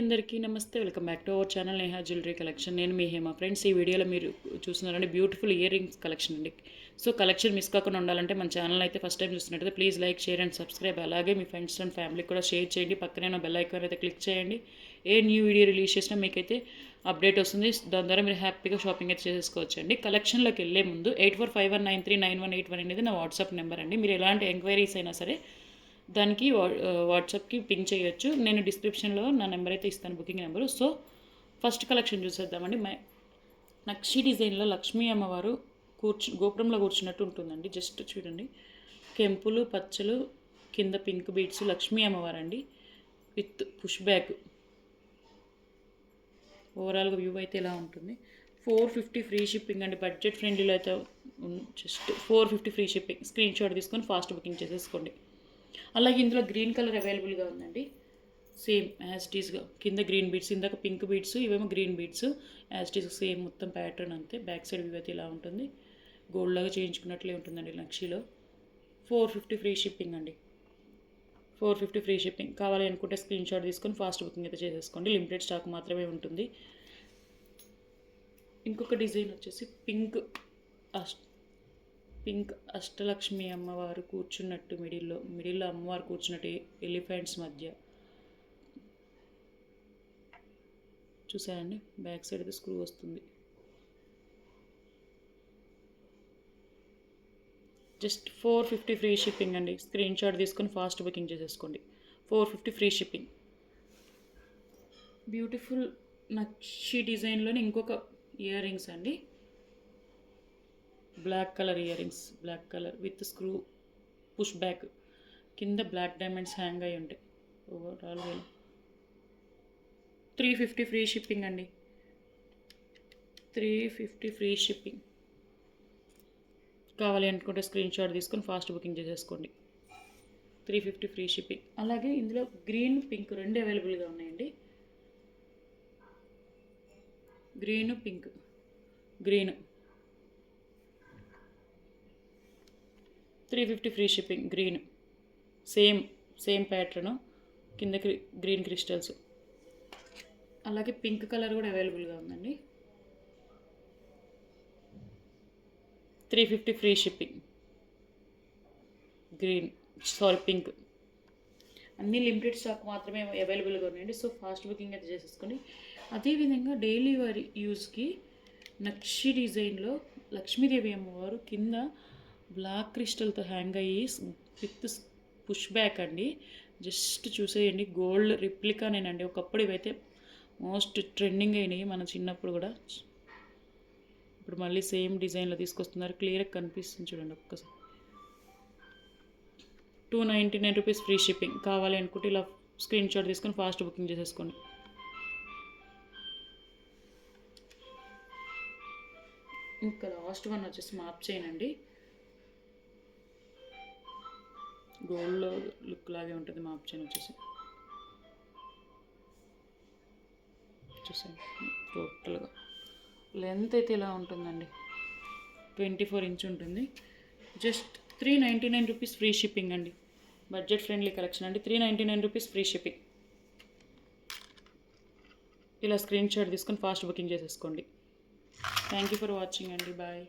అందరికీ నమస్తే, welcome back to our channel Neha jewellery collection. నేను మీ హేమ. ఫ్రెండ్స్, ఈ వీడియోలో మీరు చూస్తున్నారండి బ్యూటిఫుల్ ఇయర్ రింగ్స్ కలెక్షన్ అండి. సో కలెక్షన్ మిస్ కాకుండా ఉండాలంటే మన ఛానల్ అయితే ఫస్ట్ టైం చూస్తున్నట్టయితే please like, share and subscribe. అలాగే మీ ఫ్రెండ్స్ అండ్ ఫ్యామిలీకి కూడా షేర్ చేయండి. పక్కనే బెల్ ఐకాన్ అయితే క్లిక్ చేయండి. ఏ న్యూ వీడియో రిలీజ్ చేసినా మీకైతే అప్డేట్ వస్తుంది. దాని ద్వారా మీరు హ్యాపీగా షాపింగ్ అయితే చేసేసుకోవచ్చండి. కలెక్షన్లోకి వెళ్ళే ముందు 8451939181 అనేది నా వాట్సాప్ నెంబర్ అండి. మీరు ఎలాంటి ఎంక్వైరీస్ అయినా సరే దానికి వాట్సాప్కి పింక్ చేయొచ్చు. నేను డిస్క్రిప్షన్లో నా నెంబర్ అయితే ఇస్తాను, booking number. So first collection చూసేద్దామండి. నక్షి డిజైన్లో లక్ష్మీ అమ్మవారు గోపురంలో కూర్చున్నట్టు ఉంటుందండి. జస్ట్ చూడండి, కెంపులు పచ్చలు కింద పింక్ బీడ్స్, లక్ష్మీ అమ్మవారు అండి విత్ పుష్ బ్యాక్. ఓవరాల్గా వ్యూ అయితే ఇలా ఉంటుంది. 450 ఫ్రీ షిప్పింగ్ అండి. బడ్జెట్ ఫ్రెండ్లీలో అయితే just 450 free shipping. Screen shot తీసుకొని ఫాస్ట్ బుకింగ్ చేసేసుకోండి. అలాగే ఇందులో గ్రీన్ కలర్ అవైలబుల్గా ఉందండి. సేమ్ యాజ్ టీస్గా కింద గ్రీన్ బీడ్స్, ఇందాక పింక్ బీడ్స్, ఇవేమో గ్రీన్ బీడ్స్. యాజ్ టీస్ సేమ్ మొత్తం ప్యాటర్న్ అంతే. బ్యాక్ సైడ్ వ్యూ అయితే ఇలా ఉంటుంది. గోల్డ్ లాగా చేయించుకున్నట్లే ఉంటుందండి నక్షిలో. 450 ఫ్రీ షిప్పింగ్ అండి. 450 ఫ్రీ షిప్పింగ్. కావాలి అనుకుంటే స్క్రీన్ షాట్ తీసుకొని ఫాస్ట్ బుకింగ్ అయితే చేసేసుకోండి. లిమిటెడ్ స్టాక్ మాత్రమే ఉంటుంది. ఇంకొక డిజైన్ వచ్చేసి పింక్ అష్టలక్ష్మి అమ్మవారు కూర్చున్నట్టు, మిడిల్లో అమ్మవారు కూర్చున్నట్టు ఎలిఫెంట్స్ మధ్య చూసారండి. బ్యాక్ సైడ్ అయితే స్క్రూ వస్తుంది. జస్ట్ 450 ఫ్రీ షిప్పింగ్ అండి. స్క్రీన్ షాట్ తీసుకొని ఫాస్ట్ బుకింగ్ చేసేసుకోండి. 450 ఫ్రీ షిప్పింగ్. బ్యూటిఫుల్ నక్షి డిజైన్లోనే ఇంకొక ఇయర్ రింగ్స్ అండి. Black colour earrings, black colour with screw push back. కింద బ్లాక్ డైమండ్స్ హ్యాంగ్ అయి ఉంటాయి. ఓవరాల్గా 350 ఫ్రీ షిప్పింగ్ అండి. 350 ఫ్రీ షిప్పింగ్. కావాలి అనుకుంటే స్క్రీన్ షాట్ తీసుకొని ఫాస్ట్ బుకింగ్ చేసేసుకోండి. 350 ఫ్రీ షిప్పింగ్. అలాగే ఇందులో గ్రీన్ పింక్ రెండు అవైలబుల్గా ఉన్నాయండి. Green pink. Green 350 free shipping. Green same pattern, కింద గ్రీన్ క్రిస్టల్స్. అలాగే పింక్ కలర్ కూడా అవైలబుల్గా ఉందండి. 350 ఫ్రీ షిప్పింగ్. పింక్. అన్ని లిమిటెడ్ స్టాక్ మాత్రమే అవైలబుల్గా ఉన్నాయండి. సో ఫాస్ట్ బుకింగ్ అయితే చేసేసుకోండి. అదేవిధంగా డైలీ వారి యూస్కి నక్షి డిజైన్లో లక్ష్మీదేవి అమ్మవారు కింద బ్లాక్ క్రిస్టల్తో హ్యాంగ్ అయ్యి విత్ పుష్ బ్యాక్ అండి. జస్ట్ చూసేయండి, గోల్డ్ రిప్లికానేనండి. ఒకప్పుడు ఇవైతే మోస్ట్ ట్రెండింగ్ అయినాయి మన చిన్నప్పుడు కూడా. ఇప్పుడు మళ్ళీ సేమ్ డిజైన్లో తీసుకొస్తున్నారు. క్లియర్గా కనిపిస్తుంది చూడండి ఒక్కసారి. 299 రూపీస్ ఫ్రీ షిప్పింగ్. కావాలి అనుకుంటే ఇలా స్క్రీన్ షాట్ తీసుకొని ఫాస్ట్ బుకింగ్ చేసేసుకోండి. ఇంకా లాస్ట్ వన్ వచ్చేసి మాప్ చేయనండి. గోల్డ్లో లుక్ లాగే ఉంటుంది మాప్ చైన్ వచ్చేసి. చూసాను టోటల్గా లెంత్ అయితే ఇలా ఉంటుందండి. 24 ఇంచ్ ఉంటుంది. జస్ట్ 399 రూపీస్ ఫ్రీ షిప్పింగ్ అండి. బడ్జెట్ ఫ్రెండ్లీ కలెక్షన్ అండి. 399 రూపీస్ ఫ్రీ షిప్పింగ్. ఇలా స్క్రీన్ షాట్ తీసుకొని ఫాస్ట్ బుకింగ్ చేసేసుకోండి. థ్యాంక్ యూ ఫర్ వాచింగ్ అండి. బాయ్.